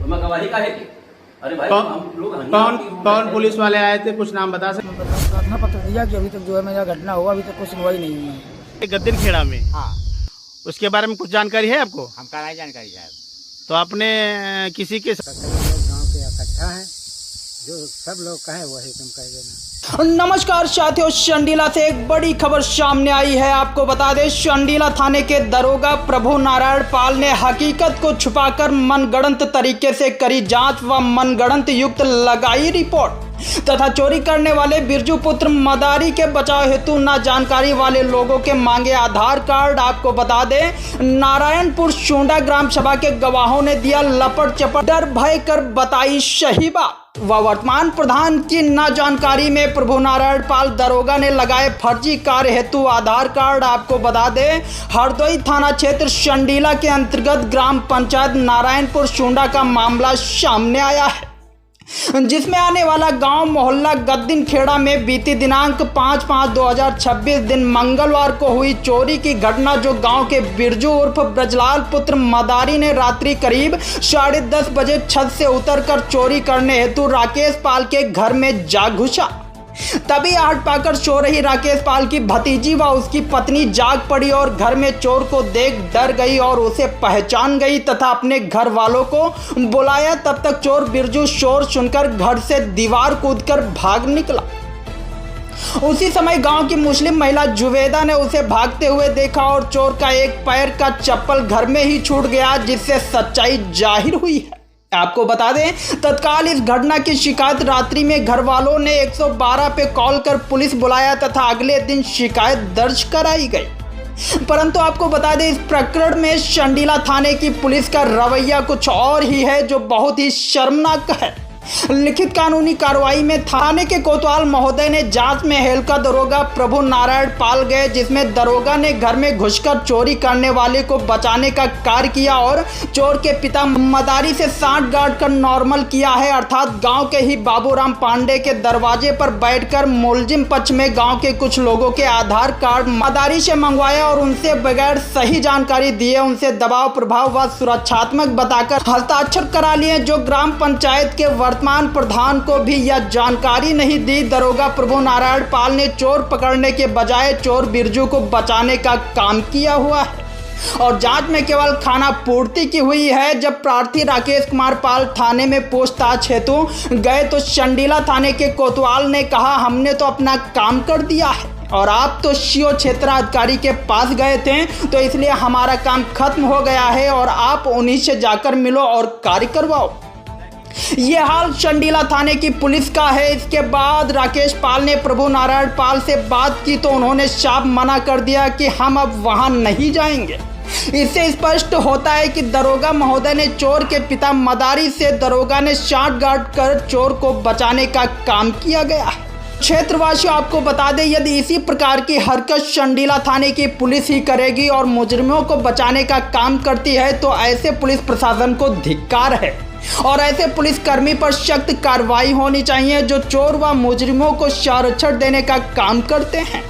तो मैं गवाही काहे की? अरे भाई हम लोग कौन पुलिस वाले आए थे, कुछ नाम बता सकते? प्रार्थना पत्र दिया कि अभी तक जो है मेरा घटना हुआ, अभी तक कुछ सुनवाई नहीं हुई है। गद्दिन खेड़ा में, हाँ, उसके बारे में कुछ जानकारी है आपको? हम का जानकारी है। तो आपने किसी के गाँव के इकट्ठा है, जो सब लोग कहे वही तुम कह देना। नमस्कार साथियों, शंडीला से एक बड़ी खबर सामने आई है। आपको बता दें, शंडीला थाने के दरोगा प्रभु नारायण पाल ने हकीकत को छुपाकर मनगढ़ंत तरीके से करी जांच व मनगढ़ंत युक्त लगाई रिपोर्ट तथा चोरी करने वाले बिरजू पुत्र मदारी के बचाव हेतु न जानकारी वाले लोगों के मांगे आधार कार्ड। आपको बता दें, नारायणपुर शूंडा ग्राम सभा के गवाहों ने दिया लपट चपट, डर भय कर बताई सही बात। व वर्तमान प्रधान की न जानकारी में प्रभु नारायण पाल दरोगा ने लगाए फर्जी कार्य हेतु आधार कार्ड। आपको बता दें, हरदोई थाना क्षेत्र शंडीला के अंतर्गत ग्राम पंचायत नारायणपुर शूंडा का मामला सामने आया है, जिसमें आने वाला गांव मोहल्ला गद्दिन खेड़ा में बीती दिनांक 5/5/2026 दिन मंगलवार को हुई चोरी की घटना, जो गांव के बिरजू उर्फ ब्रजलाल पुत्र मदारी ने रात्रि करीब 10:30 बजे छत से उतरकर चोरी करने हेतु राकेश पाल के घर में जा घुसा। तभी आहट पाकर सो रही राकेश पाल की भतीजी व उसकी पत्नी जाग पड़ी और घर में चोर को देख डर गई और उसे पहचान गई तथा अपने घर वालों को बुलाया। तब तक चोर बिरजू शोर सुनकर घर से दीवार कूदकर भाग निकला। उसी समय गांव की मुस्लिम महिला जुवेदा ने उसे भागते हुए देखा और चोर का एक पैर का चप्पल घर में ही छूट गया, जिससे सच्चाई जाहिर हुई है। आपको बता दें, तत्काल इस घटना की शिकायत रात्रि में घर वालों ने 112 पे कॉल कर पुलिस बुलाया तथा अगले दिन शिकायत दर्ज कराई गई। परंतु आपको बता दें, इस प्रकरण में शंडीला थाने की पुलिस का रवैया कुछ और ही है, जो बहुत ही शर्मनाक है। लिखित कानूनी कार्रवाई में थाने के कोतवाल महोदय ने जांच में हेलका दरोगा प्रभु नारायण पाल गए, जिसमें दरोगा ने घर में घुसकर चोरी करने वाले को बचाने का कार्य किया और चोर के पिता मदारी से सांठ गांठ कर नॉर्मल किया है, अर्थात गांव के ही बाबूराम पांडे के दरवाजे पर बैठकर मुलजिम पक्ष में गांव के कुछ लोगों के आधार कार्ड मदारी से मंगवाया और उनसे बगैर सही जानकारी दिए उनसे दबाव प्रभाव व सुरक्षात्मक बताकर हस्ताक्षर करा लिए, जो ग्राम पंचायत के वर्तमान प्रधान को भी यह जानकारी नहीं दी। दरोगा प्रभु नारायण पाल ने चोर पकड़ने के बजाय चोर बिरजू को बचाने का काम किया हुआ है और जांच में केवल खाना पूर्ति की हुई है। जब प्रार्थी राकेश कुमार पाल थाने में पूछताछ हेतु गए तो शंडीला थाने के कोतवाल ने कहा, हमने तो अपना काम कर दिया है और आप तो सीओ क्षेत्राधिकारी के पास गए थे, तो इसलिए हमारा काम खत्म हो गया है और आप उन्हीं से जाकर मिलो और कार्य करवाओ। ये हाल शंडीला थाने की पुलिस का है। इसके बाद राकेश पाल ने प्रभु नारायण पाल से बात की तो उन्होंने साफ मना कर दिया कि हम अब वहां नहीं जाएंगे। इससे स्पष्ट होता है कि दरोगा महोदय ने चोर के पिता मदारी से दरोगा ने सांठ गांठ कर चोर को बचाने का काम किया गया है। क्षेत्रवासियों, आपको बता दें, यदि इसी प्रकार की हरकत शंडीला थाने की पुलिस ही करेगी और मुजरिमों को बचाने का काम करती है, तो ऐसे पुलिस प्रशासन को धिक्कार है और ऐसे पुलिसकर्मी पर सख्त कार्रवाई होनी चाहिए, जो चोर व मुजरिमों को संरक्षण देने का काम करते हैं।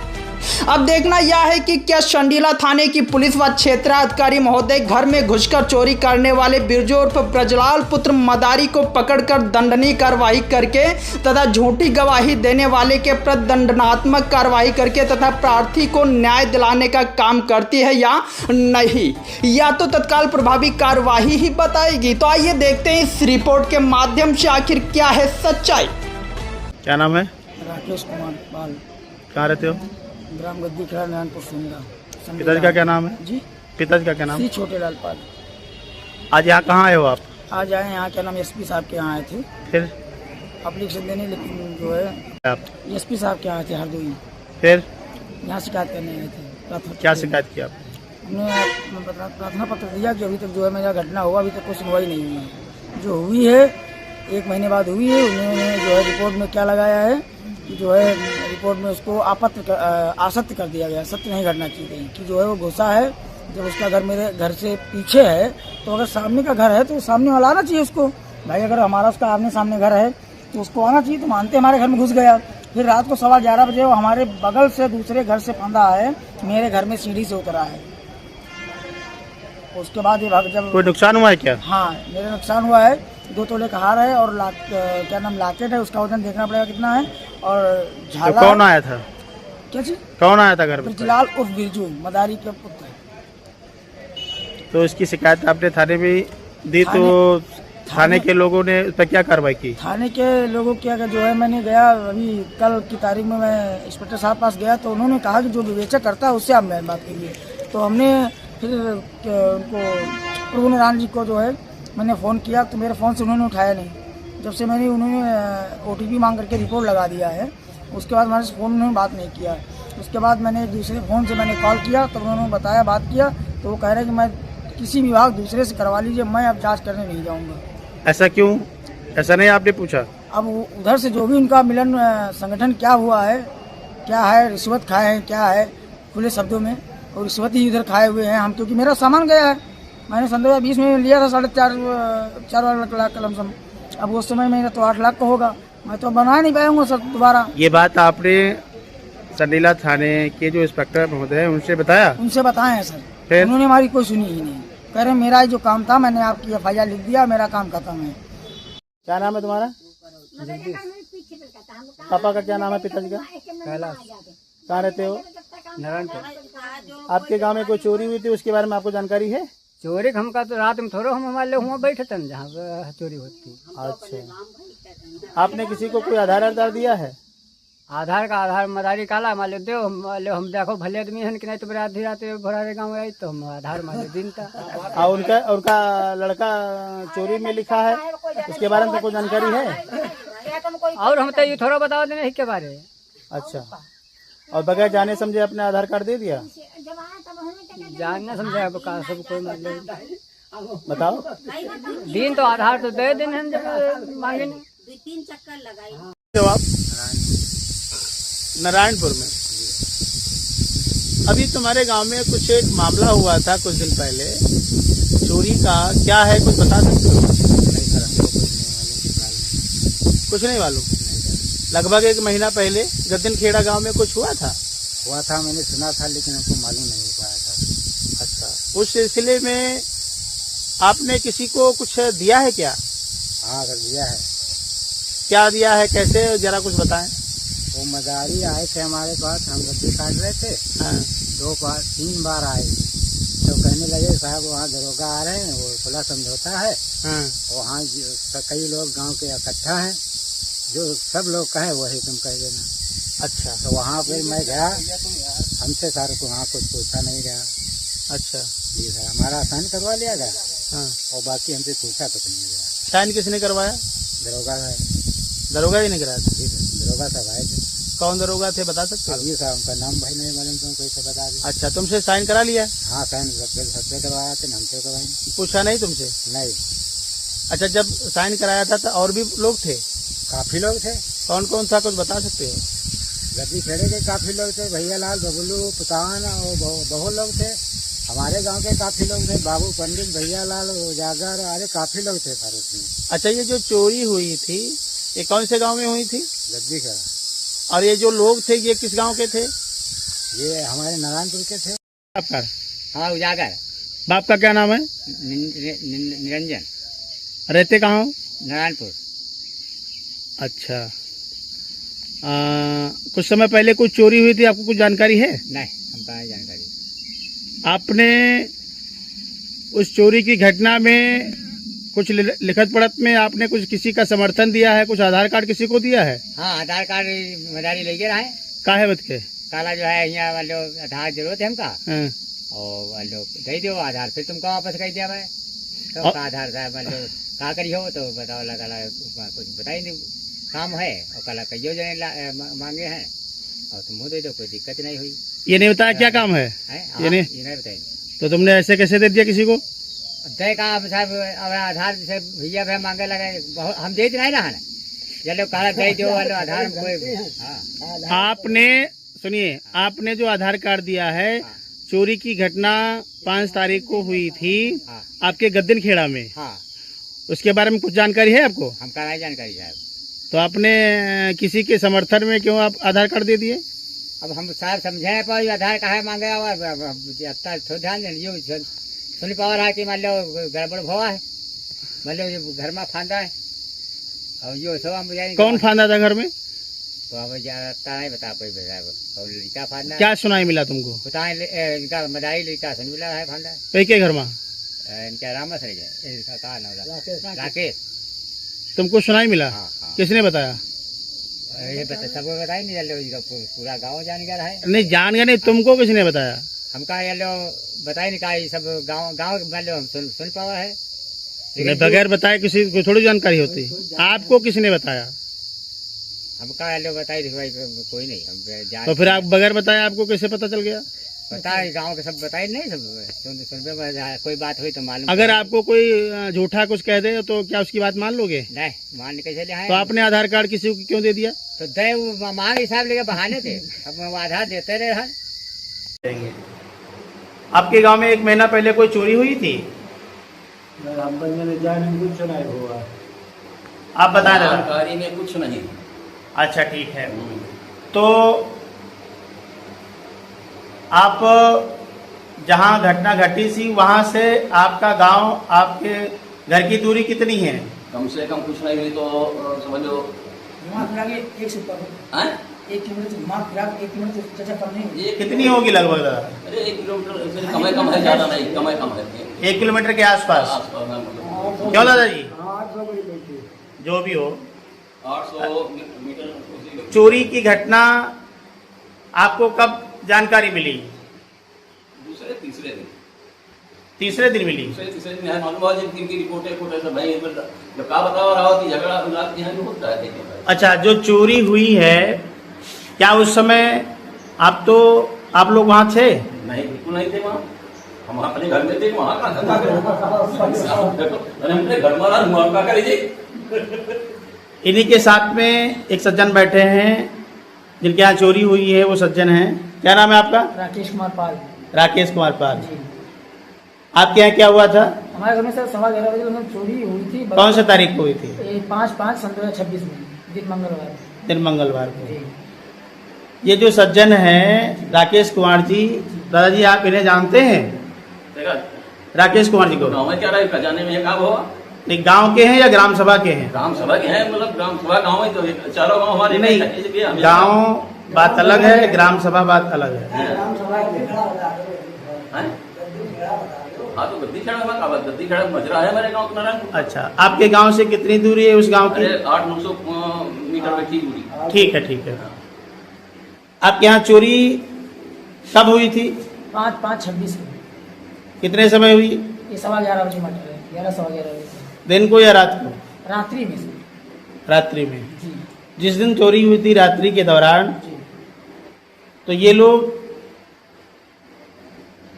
अब देखना यह है कि क्या शंडीला थाने की पुलिस व क्षेत्राधिकारी महोदय घर में घुसकर चोरी करने वाले बिरजू उर्फ ब्रजलाल पुत्र मदारी को पकड़कर दंडनीय कार्रवाई करके तथा झूठी गवाही देने वाले के प्रति दंडात्मक कार्रवाई करके तथा प्रार्थी को न्याय दिलाने का काम करती है या नहीं, या तो तत्काल प्रभावी कार्रवाई ही बताएगी। तो आइए देखते हैं इस रिपोर्ट के माध्यम से आखिर क्या है सच्चाई। क्या नाम है? राकेश कुमार पाल। कहाँ रहते हो? ग्राम गद्दी खेड़ा नारायणपुर शूंडा। पिताजी का क्या नाम है? जी, पिताजी का क्या नाम? श्री छोटे लाल पाल। आज यहाँ कहाँ आए हो आप? आज आए यहाँ, क्या नाम, एसपी साहब के यहाँ आए थे। फिर एप्लीकेशन देने, लेकिन जो है आप एसपी साहब के यहाँ आए थे हरदोई। फिर यहाँ शिकायत करने आए थे। क्या शिकायत की आप? हमने प्रार्थना पत्र दिया कि अभी तक जो है मेरा घटना हुआ, अभी तक कोई सुनवाई नहीं हुई है। जो हुई है 1 महीने बाद हुई है। उन्होंने जो है रिपोर्ट में क्या लगाया है, जो है रिपोर्ट में उसको असत्य कर दिया गया, सत्य नहीं घटना की गई कि जो है वो घुसा है। जब उसका घर मेरे घर से पीछे है, तो अगर सामने का घर है तो सामने वाला आना चाहिए उसको। भाई अगर हमारा उसका आमने सामने घर है तो उसको आना चाहिए। तो मानते हमारे घर में घुस गया। फिर रात को 11:15 बजे वो हमारे बगल से दूसरे घर से फंदा है, मेरे घर में सीढ़ी से उतरा है। उसके बाद ये भाग, जब कोई नुकसान हुआ है क्या? हाँ, मेरा नुकसान हुआ है। 2 तोले का हार है और क्या नाम लॉकेट है, उसका वजन देखना पड़ेगा कितना है। और तो झाला कौन आया था? क्या चीज? कौन आया था घर पे? ब्रजलाल उर्फ बिरजू, मदारी के पुत्र। तो इसकी शिकायत आपने थाने में दी, तो थाने के लोगों ने उस पर क्या कार्रवाई की? थाने के लोगों की अगर जो है, मैंने गया अभी कल की तारीख में, मैं इंस्पेक्टर साहब पास गया तो उन्होंने कहा कि जो विवेचक करता है उससे आप बात कीजिए। तो हमने फिर उनको प्रभु नारायण जी को जो है मैंने फ़ोन किया, तो मेरे फ़ोन से उन्होंने उठाया नहीं। जब से उन्होंने OTP मांग करके रिपोर्ट लगा दिया है, उसके बाद हमारे से फ़ोन उन्होंने बात नहीं किया। उसके बाद मैंने दूसरे फ़ोन से मैंने कॉल किया, तो उन्होंने बताया, बात किया, तो वो कह रहे हैं कि मैं किसी विभाग दूसरे से करवा लीजिए, मैं अब जाँच करने नहीं जाऊँगा। ऐसा क्यों? ऐसा नहीं आपने पूछा? अब उधर से जो भी उनका मिलन संगठन क्या हुआ है, क्या है, रिश्वत खाए हैं, क्या है, खुले शब्दों में, और रिश्वत ही उधर खाए हुए हैं हम, क्योंकि मेरा सामान गया है। मैंने 2020 में लिया था 4.5 लाख का लमसम। अब उस समय मेरा तो 8 लाख का होगा, मैं तो बना नहीं पाऊंगा सर दोबारा। ये बात आपने संडीला थाने के जो इंस्पेक्टर महोदय हैं उनसे बताया? उनसे बताए हैं सर, फिर? उन्होंने हमारी कोई सुनी ही नहीं। कह रहे मेरा जो काम था, मैंने आपकी FIR लिख दिया, मेरा काम खत्म है। क्या नाम है तुम्हारा? पापा का क्या नाम है? पिताजी का? कैलाश। कहाँ रहते हो? नारायणपुर। आपके गांव में कोई चोरी हुई थी, उसके बारे में आपको जानकारी है? चोरी हमका तो रात में थोड़ा, हम हमारे हुआ बैठे थे जहाँ पे चोरी होती। अच्छा, आपने किसी को कोई आधार दिया है? आधार मदारी काला माले दे, हम देखो भले आदमी है कि नहीं, तो आधी रात भरारे गाँव आई तो हम आधार माले दिन था। और उनका लड़का चोरी में लिखा है, उसके बारे में तो कोई जानकारी है? और हम तो ये थोड़ा बता देने के बारे। अच्छा, और बगैर जाने समझे अपने आधार कार्ड दे दिया? जानना समझे सब कोई मतलब बताओ। दिन तो आधार तो दे देने हम जब मांगे नहीं। 2-3 चक्कर लगाई। तो आप नारायणपुर में, अभी तुम्हारे गांव में कुछ एक मामला हुआ था कुछ दिन पहले चोरी का, क्या है कुछ बता सकते हो? कुछ नहीं मालूम। लगभग 1 महीना पहले गद्दनखेड़ा गांव में कुछ हुआ था? मैंने सुना था, लेकिन हमको मालूम नहीं हो पाया था। अच्छा, उस सिलसिले में आपने किसी को कुछ दिया है क्या? हाँ सर, दिया है। क्या दिया है, कैसे, जरा कुछ बताएं। वो मदारी आए थे हमारे पास, हम गद्दी काट रहे थे। हाँ। 3 बार आए तो कहने लगे साहब वहाँ दरोगा आ रहे हैं, वो खुला समझौता है। हाँ। वहाँ कई लोग गांव के इकट्ठा हैं, जो सब लोग कहे वही तुम कह देना। अच्छा, तो वहाँ पे मैं गया, हमसे सर को वहाँ कुछ पूछा नहीं गया। अच्छा जी सर, हमारा साइन करवा लिया गया। हाँ। और बाकी हमसे पूछा कुछ नहीं गया। साइन किसने करवाया? दरोगा है। दरोगा ही नहीं कराया था? जी सर, दरोगा साहब आए थे। कौन दरोगा थे, बता सकते हो? जी साहब, उनका नाम भाई नहीं मालूम, तुम कैसे बता दें। अच्छा, तुमसे साइन करा लिया? हाँ, साइन सबसे करवाया थे, हमसे करवाई। पूछा नहीं तुमसे? नहीं। अच्छा, जब साइन कराया था तो और भी लोग थे? काफी लोग थे। कौन कौन था, कुछ बता सकते हो? गद्दी खेड़े के काफी लोग थे, भैया लाल, बबलू, पुतान और बहुत लोग थे। हमारे गांव के काफी लोग थे, बाबू पंडित, भैया लाल, उजागर, अरे काफी लोग थे सर उसमें। अच्छा, ये जो चोरी हुई थी ये कौन से गांव में हुई थी? गद्दी खेड़ा। और ये जो लोग थे ये किस गांव के थे? ये हमारे नारायणपुर के थे। आपका? हाँ, उजागर। बाप का क्या नाम है? निरंजन। रहते कहाँ हो? नारायणपुर। अच्छा, कुछ समय पहले कुछ चोरी हुई थी, आपको कुछ जानकारी है? नहीं, हम कहाँ जानकारी। आपने उस चोरी की घटना में कुछ लिखत पढ़त में आपने कुछ किसी का समर्थन दिया है, कुछ आधार कार्ड किसी को दिया है? हाँ, आधार कार्ड मदारी लेके रहे। काहे बत के? काला जो है यहाँ वाले आधार जरूरत है हमका। हाँ। और वाले दे दो आधार, फिर तुमको वापस कर दिया भाई। तो का आधार साहब वाले का करी हो तो बताओ, लगा कुछ बताई नहीं, काम है और कला कईयो जने मांगे हैं और तुम दे दो, कोई दिक्कत नहीं हुई। ये नहीं बताया क्या काम है? ये नहीं बताई। तो तुमने ऐसे कैसे दे दिया किसी को? दे का साहब, अब आधार जैसे भैया भाई मांगे लगे, हम दे नहीं रहा ना, चलो काला दे दो वाले आधार। हाँ। आपने सुनिए, आपने जो आधार कार्ड दिया है, चोरी की घटना 5 तारीख को हुई थी आपके गद्दनखेड़ा में। हाँ। उसके बारे में कुछ जानकारी है आपको? हमका नहीं जानकारी साहब। तो आपने किसी के समर्थन में क्यों आप आधार कार्ड दे दिए? अब हम साहब समझे पर आधार का है मांगे, थोड़ा ध्यान दें, सुन पावर है कि मान लो गड़बड़ भवा है। मतलब ये घर में फांदा है और जो सब हम जाएंगे कौन फांदा था घर में? तो अब ज्यादा नहीं बता पाई और लड़का फांदा क्या सुनाई मिला तुमको? पता है इनका मदाई लड़का सन मिला है फांदा कई के घर में? इनका रामस रह गया इसका कहा नाम राकेश। तुमको सुनाई मिला? हाँ हाँ किसने बताया? ये बता सबको बताया नहीं चलो इसका पूरा गाँव जान गया है। नहीं जान गया, नहीं तुमको किसने बताया? हमका ये लो बताया नहीं कहा ये सब गाँव गाँव मतलब हम सुन पावा है नहीं, बगैर बताए किसी को थोड़ी जानकारी होती। आपको किसने बताया? हमका ये लो बताई भाई कोई नहीं हम जान। तो फिर आप बगैर बताए आपको कैसे पता चल गया? पता है गाँव के सब बताए नहीं सब सुन पे कोई बात हुई तो मालूम। अगर आपको कोई झूठा कुछ कह दे तो क्या उसकी बात मान लोगे? नहीं मान कैसे ले तो आपने आधार कार्ड किसी को क्यों दे दिया? तो दे वो मांग हिसाब लेके बहाने थे अब वो आधार देते रहे। आपके गांव में 1 महीना पहले कोई चोरी हुई थी? आप बता रहे जानकारी में कुछ नहीं। अच्छा ठीक है। तो आप जहां घटना घटी थी वहां से आपका गांव आपके घर की दूरी कितनी है? कम से कम कुछ नहीं हुई तो समझ लो एक से ऊपर हैं? 1 किलोमीटर घुमा फिरा 1 किलोमीटर चाचा कम नहीं ये कितनी होगी लगभग दादा? अरे 1 किलोमीटर से कम है, ज्यादा नहीं, कम है 1 किलोमीटर के आसपास। आसपास में मतलब क्यों दादाजी? जो भी हो, 800 मीटर। चोरी की घटना आपको कब जानकारी मिली? दूसरे तीसरे दिन तीसरे दिन मिली। तीसरे दिन है मालूम हुआ जब इनकी रिपोर्टें सब भाई जब का बता रहा हो कि झगड़ा रात यहाँ भी होता है। अच्छा, जो चोरी हुई है क्या उस समय आप लोग वहाँ थे? नहीं बिल्कुल नहीं थे वहाँ, हम अपने घर में थे। वहाँ का अपने घर में वहाँ का करीजिए। इन्हीं के साथ में एक सज्जन बैठे हैं जिनके यहाँ चोरी हुई है, वो सज्जन हैं। क्या नाम है आपका? राकेश कुमार पाल। राकेश कुमार पाल। जी। आपके यहाँ क्या हुआ था? हमारे घर में सर 11:15 बजे में चोरी हुई थी। कौन से तारीख को हुई थी? 5/5/2026 में दिन मंगलवार। दिन मंगलवार को। ये जो सज्जन हैं राकेश कुमार जी, दादाजी आप इन्हें जानते हैं? राकेश कुमार जी को गाँव में क्या रहा खजाने में एक हुआ नहीं, गांव के हैं या ग्राम सभा के हैं? ग्राम सभा के हैं, मतलब ग्राम सभा गाँव में तो चारों गाँव हमारे नहीं, गांव बात अलग है, ग्राम सभा बात अलग है। हाँ तो गद्दी खेड़ा मजरा है हमारे गाँव नारायणपुर। अच्छा, आपके गांव से कितनी दूरी है उस गांव की? 800-900 मीटर की दूरी। ठीक है ठीक है। आपके यहाँ चोरी कब हुई थी? 5/5/26 में। कितने समय हुई? ये 11:15 बजे मटर है, 11:11 बजे। दिन को या रात को? रात्रि में से। रात्रि में। जी जिस दिन चोरी हुई थी रात्रि के दौरान, जी। तो ये लोग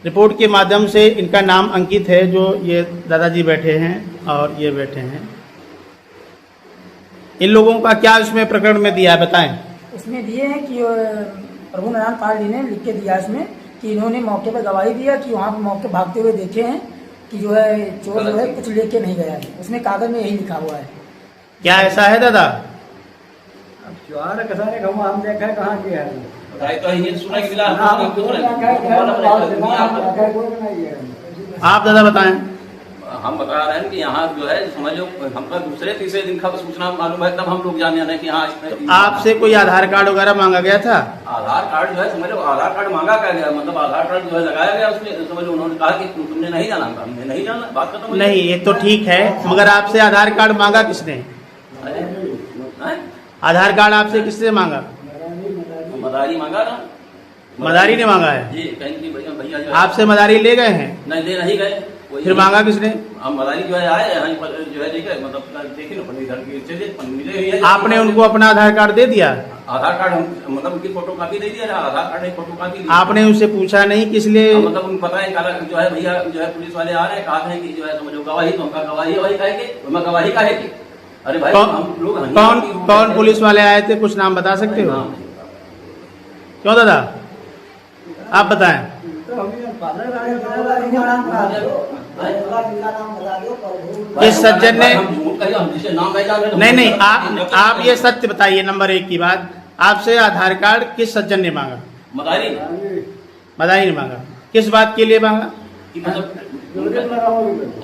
रिपोर्ट के माध्यम से, इनका नाम अंकित है, जो ये दादाजी बैठे हैं और ये बैठे हैं, इन लोगों का क्या इसमें प्रकरण में दिया है बताएं? इसमें दिए हैं कि प्रभु नारायण पाल जी ने लिख के दिया इसमें कि इन्होंने मौके पर गवाही दिया कि वहाँ पर मौके भागते हुए देखे हैं कि जो है चोर जो है कुछ लेके नहीं गया है। उसमें कागज में यही लिखा हुआ है। क्या ऐसा है दादा? हम देखा कहाँ किया है। तो ये सुना कि मिला आप दादा बताएं। हम बता रहे हैं कि यहाँ जो है समझ लो हमका दूसरे तीसरे दिन खबर सूचना मालूम है, तब हम लोग जाने आने कि हाँ आपसे कोई आधार कार्ड वगैरह मांगा गया था? आधार कार्ड जो है समझ लो आधार कार्ड मांगा क्या गया, मतलब आधार कार्ड जो है लगाया गया उसमें, समझ लो उन्होंने कहा कि तुमने नहीं जाना, हमने नहीं जाना, बात खत्म। नहीं, ये तो ठीक है, मगर आपसे आधार कार्ड मांगा किसने? आधार कार्ड आपसे किसने मांगा? मदारी मांगा ना। मदारी ने मांगा है जी, कहीं की भैया जो आपसे मदारी ले गए हैं? नहीं ले नहीं गए। फिर मांगा किसने? हम मदारी जो है आए यहाँ पर जो है देखे, मतलब देखे ना मिले हुई है। आपने उनको अपना आधार कार्ड दे दिया? आधार कार्ड मतलब उनकी फोटो कॉपी दे दिया, आधार कार्ड फोटो कॉपी। आपने उनसे पूछा नहीं किस लिए? मतलब उनको पता है जो है भैया जो है पुलिस वाले आ रहे हैं, कहा है कि जो है समझो गवाही, तो हमका गवाही वही कहेंगे, तो मैं गवाही कहेगी। अरे भाई हम लोग कौन पुलिस वाले आए थे, कुछ नाम बता सकते हो? क्यों दादा आप बताएं। इस सज्जन ने नहीं, आप ये सत्य बताइए। नंबर 1 की बात, आपसे आधार कार्ड किस सज्जन ने मांगा? मदारी ने मांगा। किस बात के लिए मांगा?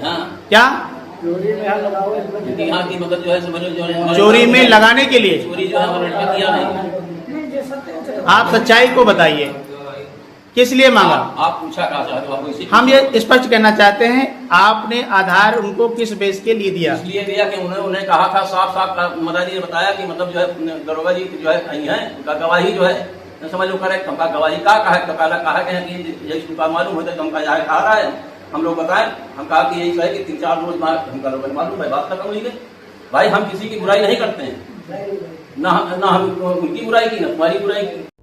हाँ क्या क्योंकि यहाँ की मतलब जो है समझ लो जो है चोरी में लगाने के लिए चोरी जो है हमारे लड़के किया नहीं। आप सच्चाई को बताइए, किस लिए मांगा? आप पूछा कहा चाहते हो, आपको इसी हम ये स्पष्ट कहना चाहते हैं, आपने आधार उनको किस बेस के लिए दिया? इसलिए दिया कि उन्हें कहा था साफ साफ मदारी ने बताया कि मतलब जो है दरोगा जी जो है आई है, उनका गवाही जो है समझ लो करेक्ट, हमका गवाही का कहा है, पहला कहा कि यही तुमका मालूम होता है, तुमका यहाँ कहा रहा है, हम लोग बताएं, हम कहा कि यही है कि 3-4 रोज बाद हमका लोग मालूम है, बात खत्म हुई है। भाई हम किसी की बुराई नहीं करते हैं, ना हम उनकी बुराई की, ना तुम्हारी बुराई की।